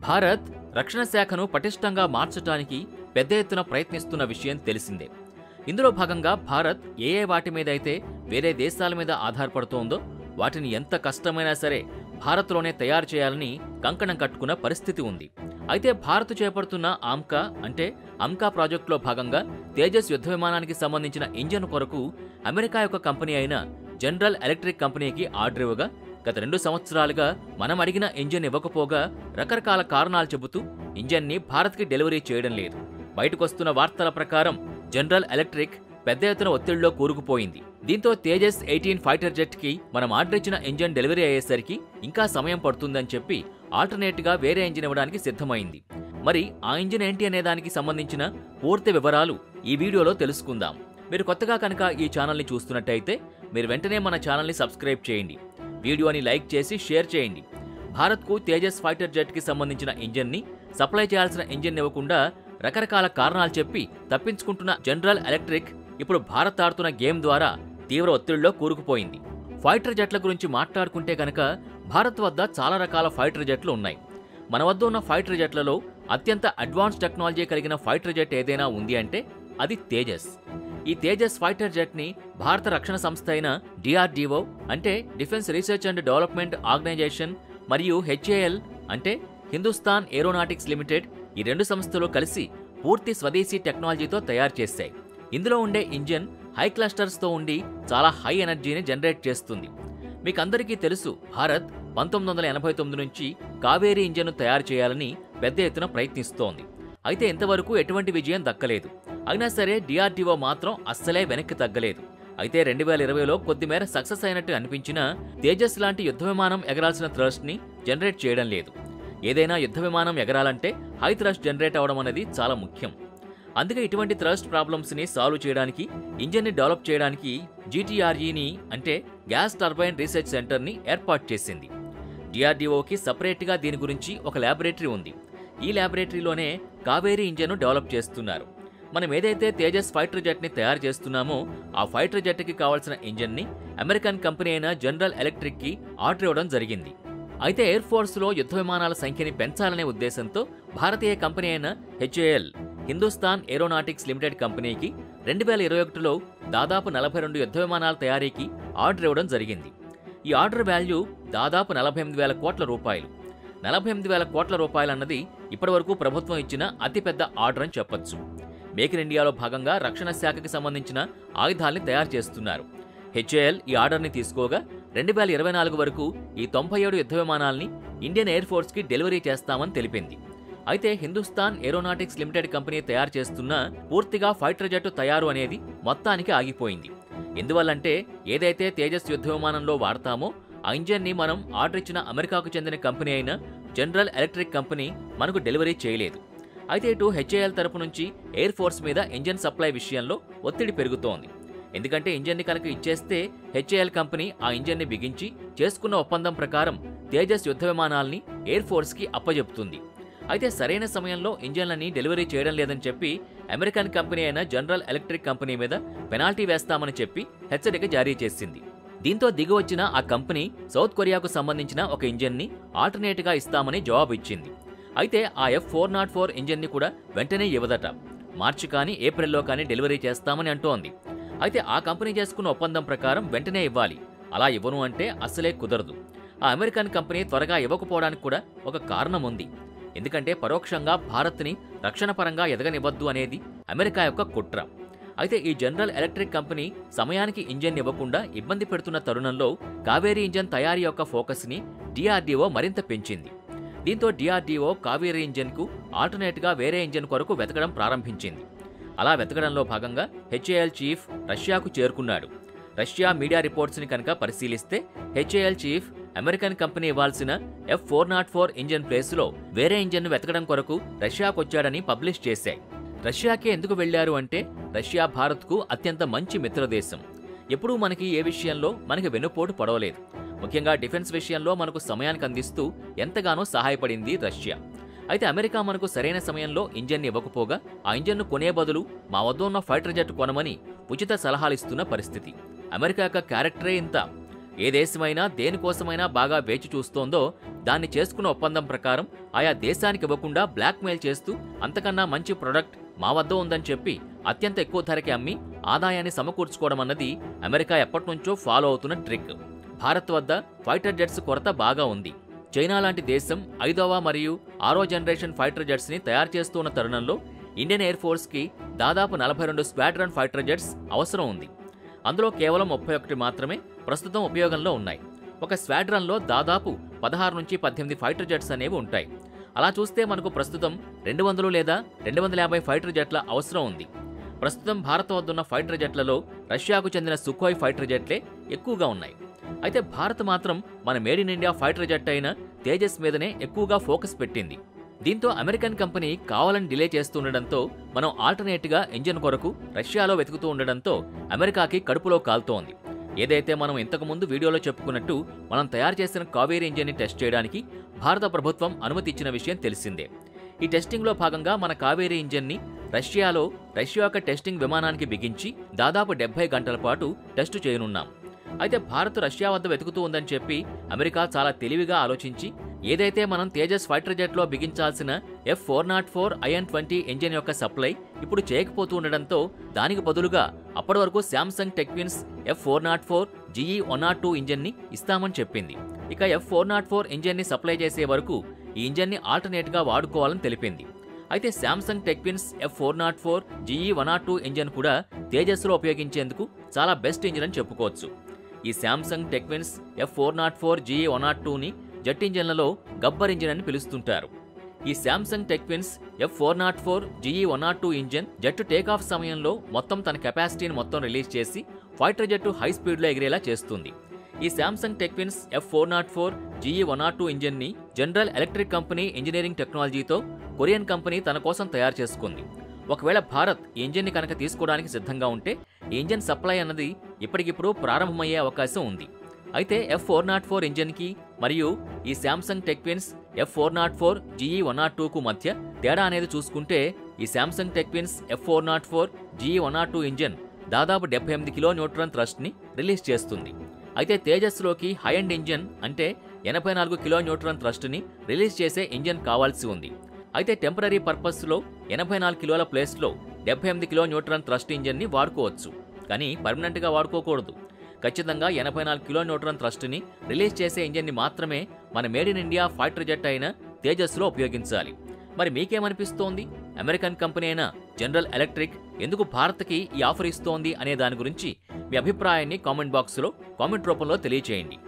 భారత్ రక్షణ శాఖను పటిష్టంగా మార్చడానికి పెద్ద ఎత్తున ప్రయత్నిస్తున్న విషయం తెలిసిందే. ఇందులో భాగంగా భారత్ ఏ వాటి మీదైతే వేరే దేశాల మీద ఆధారపడుతోందో వాటిని ఎంత కష్టమైనా సరే భారత్లోనే తయారు చేయాలని కంకణం కట్టుకున్న పరిస్థితి ఉంది. అయితే భారత్ చేపడుతున్న ఆమ్కా ప్రాజెక్టులో భాగంగా తేజస్ యుద్ధ విమానానికి సంబంధించిన ఇంజన్ కొరకు అమెరికా యొక్క కంపెనీ అయిన జనరల్ ఎలక్ట్రిక్ కంపెనీకి ఆర్డర్ ఇవ్వగా గత 2 సంవత్సరాలుగా మనం అడిగిన ఇంజన్ ఇవ్వకపోగా రకరకాల కారణాలు చెబుతూ ఇంజన్ని భారత్కి డెలివరీ చేయడం లేదు. బయటకొస్తున్న వార్తల ప్రకారం జనరల్ ఎలక్ట్రిక్ పెద్ద ఎత్తున ఒత్తిడిలో కూరుకుపోయింది. దీంతో తేజస్ 18 ఫైటర్ జెట్ కి మనం ఆర్డర్ ఇచ్చిన ఇంజన్ డెలివరీ అయ్యేసరికి ఇంకా సమయం పడుతుందని చెప్పి ఆల్టర్నేట్ గా వేరే ఇంజిన్ ఇవ్వడానికి సిద్ధమైంది. మరి ఆ ఇంజిన్ ఏంటి అనే దానికి సంబంధించిన పూర్తి వివరాలు ఈ వీడియోలో తెలుసుకుందాం. మీరు కొత్తగా కనుక ఈ ఛానల్ని చూస్తున్నట్టయితే మీరు వెంటనే మన ఛానల్ని సబ్స్క్రైబ్ చేయండి, వీడియోని లైక్ చేసి షేర్ చేయండి. భారత్కు తేజస్ ఫైటర్ జెట్ కి సంబంధించిన ఇంజన్ని సప్లై చేయాల్సిన ఇంజిన్ ఇవ్వకుండా రకరకాల కారణాలు చెప్పి తప్పించుకుంటున్న జనరల్ ఎలక్ట్రిక్ ఇప్పుడు భారత్ ఆడుతున్న గేమ్ ద్వారా తీవ్ర ఒత్తిడిలో కూరుకుపోయింది. ఫైటర్ జెట్ల గురించి మాట్లాడుకుంటే కనుక భారత్ వద్ద చాలా రకాల ఫైటర్ జెట్లు ఉన్నాయి. మన వద్ద ఉన్న ఫైటర్ జెట్లలో అత్యంత అడ్వాన్స్ టెక్నాలజీ కలిగిన ఫైటర్ జెట్ ఏదైనా ఉంది అంటే అది తేజస్. ఈ తేజస్ ఫైటర్ జెట్ ని భారత రక్షణ సంస్థ అయిన DRDO అంటే defence research and development organisation మరియు HAL అంటే హిందుస్థాన్ ఏరోనాటిక్స్ లిమిటెడ్ ఈ 2 సంస్థలు కలిసి పూర్తి స్వదేశీ టెక్నాలజీతో తయారు చేశాయి. ఇందులో ఉండే ఇంజిన్ హై క్లస్టర్స్తో ఉండి చాలా హై ఎనర్జీని జనరేట్ చేస్తుంది. మీకందరికీ తెలుసు, భారత్ 1989 నుంచి కావేరీ ఇంజన్ను తయారు చేయాలని పెద్ద ఎత్తున ప్రయత్నిస్తోంది. అయితే ఇంతవరకు ఎటువంటి విజయం దక్కలేదు. అయినా సరే DRDO మాత్రం అస్సలే వెనక్కి తగ్గలేదు. అయితే 2020లో కొద్దిమేర సక్సెస్ అయినట్టు అనిపించినా తేజస్ లాంటి యుద్ధ విమానం ఎగరాల్సిన థ్రస్ట్ ని జనరేట్ చేయడం లేదు. ఏదైనా యుద్ధ విమానం ఎగరాలంటే హై థ్రస్ట్ జనరేట్ అవడం అనేది చాలా ముఖ్యం. అందుకే ఇటువంటి థ్రస్ట్ ప్రాబ్లమ్స్ ని సాల్వ్ చేయడానికి ఇంజన్ ని డెవలప్ చేయడానికి GTRE అంటే గ్యాస్ టర్బైన్ రీసెర్చ్ సెంటర్ ని ఏర్పాటు చేసింది. DRDOకి సపరేట్ గా దీని గురించి ఒక ల్యాబొరేటరీ ఉంది. ఈ ల్యాబొరేటరీలోనే కావేరీ ఇంజన్ ను డెవలప్ చేస్తున్నారు. మనం ఏదైతే తేజస్ ఫైటర్ జెట్ ని తయారు చేస్తున్నామో ఆ ఫైటర్ జెట్ కి కావాల్సిన ఇంజన్ ని అమెరికన్ కంపెనీ అయిన జనరల్ ఎలక్ట్రిక్ కి ఆర్డర్ ఇవ్వడం జరిగింది. అయితే ఎయిర్ ఫోర్స్ లో యుద్ధ విమానాల సంఖ్యని పెంచాలనే ఉద్దేశంతో భారతీయ కంపెనీ అయిన HAL హిందుస్థాన్ ఏరోనాటిక్స్ లిమిటెడ్ కంపెనీకి 2021లో దాదాపు 42 యుద్ధ విమానాల తయారీకి ఆర్డర్ ఇవ్వడం జరిగింది. ఈ ఆర్డర్ వాల్యూ దాదాపు 48,000 కోట్ల రూపాయలు. 48,000 కోట్ల రూపాయలన్నది ఇప్పటివరకు ప్రభుత్వం ఇచ్చిన అతిపెద్ద ఆర్డర్ అని చెప్పొచ్చు. మేక్ ఇన్ ఇండియాలో భాగంగా రక్షణ శాఖకి సంబంధించిన ఆయుధాల్ని తయారు చేస్తున్నారు. HAL ఈ ఆర్డర్ని తీసుకోగా 2024 వరకు ఈ 97 యుద్ధ విమానాల్ని ఇండియన్ ఎయిర్ ఫోర్స్ కి డెలివరీ చేస్తామని తెలిపింది. అయితే హిందుస్థాన్ ఏరోనాటిక్స్ లిమిటెడ్ కంపెనీ తయారు చేస్తున్న పూర్తిగా ఫైటర్ జెట్ తయారు అనేది మొత్తానికి ఆగిపోయింది. ఎందువల్లంటే ఏదైతే తేజస్ యుద్ధ విమానంలో వాడతామో ఆ ఇంజన్ ని మనం ఆర్డర్ ఇచ్చిన అమెరికాకు చెందిన కంపెనీ అయిన జనరల్ ఎలక్ట్రిక్ కంపెనీ మనకు డెలివరీ చేయలేదు. అయితే ఇటు HAL తరపు నుంచి ఎయిర్ ఫోర్స్ మీద ఇంజన్ సప్లై విషయంలో ఒత్తిడి పెరుగుతోంది. ఎందుకంటే ఇంజన్ని కనుక ఇచ్చేస్తే HAL కంపెనీ ఆ ఇంజన్ని బిగించి చేసుకున్న ఒప్పందం ప్రకారం తేజస్ యుద్ధ విమానాల్ని ఎయిర్ ఫోర్స్ కి అప్పజెపుతుంది. అయితే సరైన సమయంలో ఇంజన్లని డెలివరీ చేయడం లేదని చెప్పి అమెరికన్ కంపెనీ అయిన జనరల్ ఎలక్ట్రిక్ కంపెనీ మీద పెనాల్టీ వేస్తామని చెప్పి హెచ్చరిక జారీ చేసింది. దీంతో దిగివచ్చిన ఆ కంపెనీ సౌత్ కొరియాకు సంబంధించిన ఒక ఇంజన్ని ఆల్టర్నేట్ గా ఇస్తామని జవాబు ఇచ్చింది. అయితే ఆ F404 ఇంజన్ని కూడా వెంటనే ఇవ్వదట. మార్చి కానీ ఏప్రిల్లో కానీ డెలివరీ చేస్తామని అంటోంది. అయితే ఆ కంపెనీ చేసుకున్న ఒప్పందం ప్రకారం వెంటనే ఇవ్వాలి. అలా ఇవ్వను అంటే అస్సలే కుదరదు. ఆ అమెరికన్ కంపెనీ త్వరగా ఇవ్వకపోవడానికి కూడా ఒక కారణం ఉంది. ఎందుకంటే పరోక్షంగా భారత్ని రక్షణ పరంగా ఎదగనివ్వద్దు అనేది అమెరికా యొక్క కుట్ర. అయితే ఈ జనరల్ ఎలక్ట్రిక్ కంపెనీ సమయానికి ఇంజన్ ఇవ్వకుండా ఇబ్బంది పెడుతున్న తరుణంలో కావేరీ ఇంజన్ తయారీ యొక్క ఫోకస్ ని DRDO మరింత పెంచింది. దీంతో DRDO కావేరీ ఇంజన్ కు ఆల్టర్నేట్ గా వేరే ఇంజన్ కొరకు వెతకడం ప్రారంభించింది. అలా వెతకడంలో భాగంగా HAL చీఫ్ రష్యాకు చేరుకున్నాడు. రష్యా మీడియా రిపోర్ట్స్ ని కనుక పరిశీలిస్తే HAL చీఫ్ అమెరికన్ కంపెనీ ఇవ్వాల్సిన F404 ఇంజన్ ప్లేస్ లో వేరే ఇంజన్ ను వెతకడం కొరకు రష్యాకొచ్చాడని పబ్లిష్ చేశాయి. రష్యాకే ఎందుకు వెళ్లారు అంటే రష్యా భారత్కు అత్యంత మంచి మిత్రదేశం. ఎప్పుడూ మనకి ఏ విషయంలో మనకి వెన్నుపోటు పడవలేదు. ముఖ్యంగా డిఫెన్స్ విషయంలో మనకు సమయానికి అందిస్తూ ఎంతగానో సహాయపడింది రష్యా. అయితే అమెరికా మనకు సరైన సమయంలో ఇంజన్ ఇవ్వకపోగా ఆ ఇంజన్ను కొనే బదులు మా వద్ద ఉన్న ఫైటర్ జెట్ కొనమని ఉచిత సలహాలిస్తున్న పరిస్థితి. అమెరికా యొక్క క్యారెక్టరే ఇంత. ఏ దేశమైనా దేనికోసమైనా బాగా వేచి చూస్తోందో దాన్ని చేసుకున్న ఒప్పందం ప్రకారం ఆయా దేశానికి ఇవ్వకుండా బ్లాక్మెయిల్ చేస్తూ అంతకన్నా మంచి ప్రొడక్ట్ మా వద్ద ఉందని చెప్పి అత్యంత ఎక్కువ ధరకి అమ్మి ఆదాయాన్ని సమకూర్చుకోవడం అన్నది అమెరికా ఎప్పటినుంచో ఫాలో అవుతున్న ట్రిక్. భారత్ వద్ద ఫైటర్ జెట్స్ కొరత బాగా ఉంది. చైనా లాంటి దేశం 5వ మరియు 6వ జనరేషన్ ఫైటర్ జెట్స్ని తయారు చేస్తున్న తరుణంలో ఇండియన్ ఎయిర్ ఫోర్స్కి దాదాపు 42 స్క్వాడ్రన్ ఫైటర్ జెట్స్ అవసరం ఉంది. అందులో కేవలం 31 మాత్రమే ప్రస్తుతం ఉపయోగంలో ఉన్నాయి. ఒక స్క్వాడ్రన్లో దాదాపు 16 నుంచి 18 ఫైటర్ జెట్స్ అనేవి ఉంటాయి. అలా చూస్తే మనకు ప్రస్తుతం 200 లేదా 250 ఫైటర్ జెట్ల అవసరం ఉంది. ప్రస్తుతం భారత్ వద్దున్న ఫైటర్ జెట్లలో రష్యాకు చెందిన సుఖోయ్ ఫైటర్ జెట్లే ఎక్కువగా ఉన్నాయి. అయితే భారత్ మాత్రం మన made in India fighter jet అయిన తేజస్ మీదనే ఎక్కువగా ఫోకస్ పెట్టింది. దీంతో అమెరికన్ కంపెనీ కావాలని డిలే చేస్తుండడంతో మనం ఆల్టర్నేట్గా ఇంజిన్ కొరకు రష్యాలో వెతుకుతూ ఉండడంతో అమెరికాకి కడుపులో కాలుతోంది. ఏదైతే మనం ఇంతకుముందు వీడియోలో చెప్పుకున్నట్టు మనం తయారు చేసిన కావేరీ ఇంజిన్ని టెస్ట్ చేయడానికి భారత ప్రభుత్వం అనుమతి ఇచ్చిన విషయం తెలిసిందే. ఈ టెస్టింగ్లో భాగంగా మన కావేరీ ఇంజిన్ని రష్యా యొక్క టెస్టింగ్ విమానానికి బిగించి దాదాపు 70 గంటల పాటు టెస్టు చేయనున్నాం. అయితే భారత్ రష్యా వద్ద వెతుకుతూ ఉందని చెప్పి అమెరికా చాలా తెలివిగా ఆలోచించి ఏదైతే మనం తేజస్ ఫైటర్ జెట్లో బిగించాల్సిన F404 IN-20 ఇంజిన్ యొక్క సప్లై ఇప్పుడు చేయకపోతూ ఉండడంతో దానికి బదులుగా అప్పటి వరకు శాంసంగ్ టెక్విన్స్ F404 GE102 ఇంజిన్ని ఇస్తామని చెప్పింది. ఇక F404 ఇంజిన్ని సప్లై చేసే వరకు ఈ ఇంజిన్ని ఆల్టర్నేట్గా వాడుకోవాలని తెలిపింది. అయితే Samsung Techwins F404 GE102 engine కూడా తేజస్లో ఉపయోగించేందుకు చాలా బెస్ట్ ఇంజిన్ అని చెప్పుకోవచ్చు. ఈ శాంసంగ్ టెక్విన్స్ F404 GE102ని జెట్ ఇంజిన్లలో గబ్బర్ ఇంజిన్ అని పిలుస్తుంటారు. ఈ Samsung Techwins F404 GE102 engine jet takeoff సమయంలో మొత్తం తన కెపాసిటీని మొత్తం రిలీజ్ చేసి ఫైటర్ జెట్ హై స్పీడ్లో ఎగిరేలా చేస్తుంది. ఈ శాంసంగ్ టెక్విన్స్ F404 GE102 ఇంజిన్ని జనరల్ ఎలక్ట్రిక్ కంపెనీ ఇంజనీరింగ్ టెక్నాలజీతో కొరియన్ కంపెనీ తన కోసం తయారు చేసుకుంది. ఒకవేళ భారత్ ఈ ఇంజిన్ని కనుక తీసుకోవడానికి సిద్ధంగా ఉంటే ఈ ఇంజిన్ సప్లై అన్నది ఇప్పటికిప్పుడు ప్రారంభమయ్యే అవకాశం ఉంది. అయితే F404 ఇంజిన్కి మరియు ఈ శాంసంగ్ టెక్విన్స్ F404 GE102కు మధ్య తేడా అనేది చూసుకుంటే ఈ Samsung Techwins F404 GE102 engine దాదాపు 78 కిలో న్యూట్రన్ థ్రస్ట్ని రిలీజ్ చేస్తుంది. అయితే తేజస్లోకి హై ఎండ్ ఇంజిన్ అంటే 84 కిలో న్యూట్రన్ థ్రస్ట్ని రిలీజ్ చేసే ఇంజిన్ కావాల్సి ఉంది. అయితే టెంపరీ పర్పస్లో 84 కిలోల ప్లేస్లో 78 కిలో న్యూట్రన్ థ్రస్ట్ ఇంజిన్ని వాడుకోవచ్చు. కానీ పర్మనెంట్గా వాడుకోకూడదు. ఖచ్చితంగా 84 కిలో న్యూట్రన్ థ్రస్ట్ని రిలీజ్ చేసే ఇంజిన్ని మాత్రమే మన made in India fighter jet అయిన తేజస్లో ఉపయోగించాలి. మరి మీకేమనిపిస్తోంది? అమెరికన్ కంపెనీ అయిన జనరల్ ఎలక్ట్రిక్ ఎందుకు భారత్కి ఈ ఆఫర్ ఇస్తోంది అనే దాని గురించి మీ అభిప్రాయాన్ని కామెంట్ బాక్స్లో కామెంట్ రూపంలో తెలియచేయండి.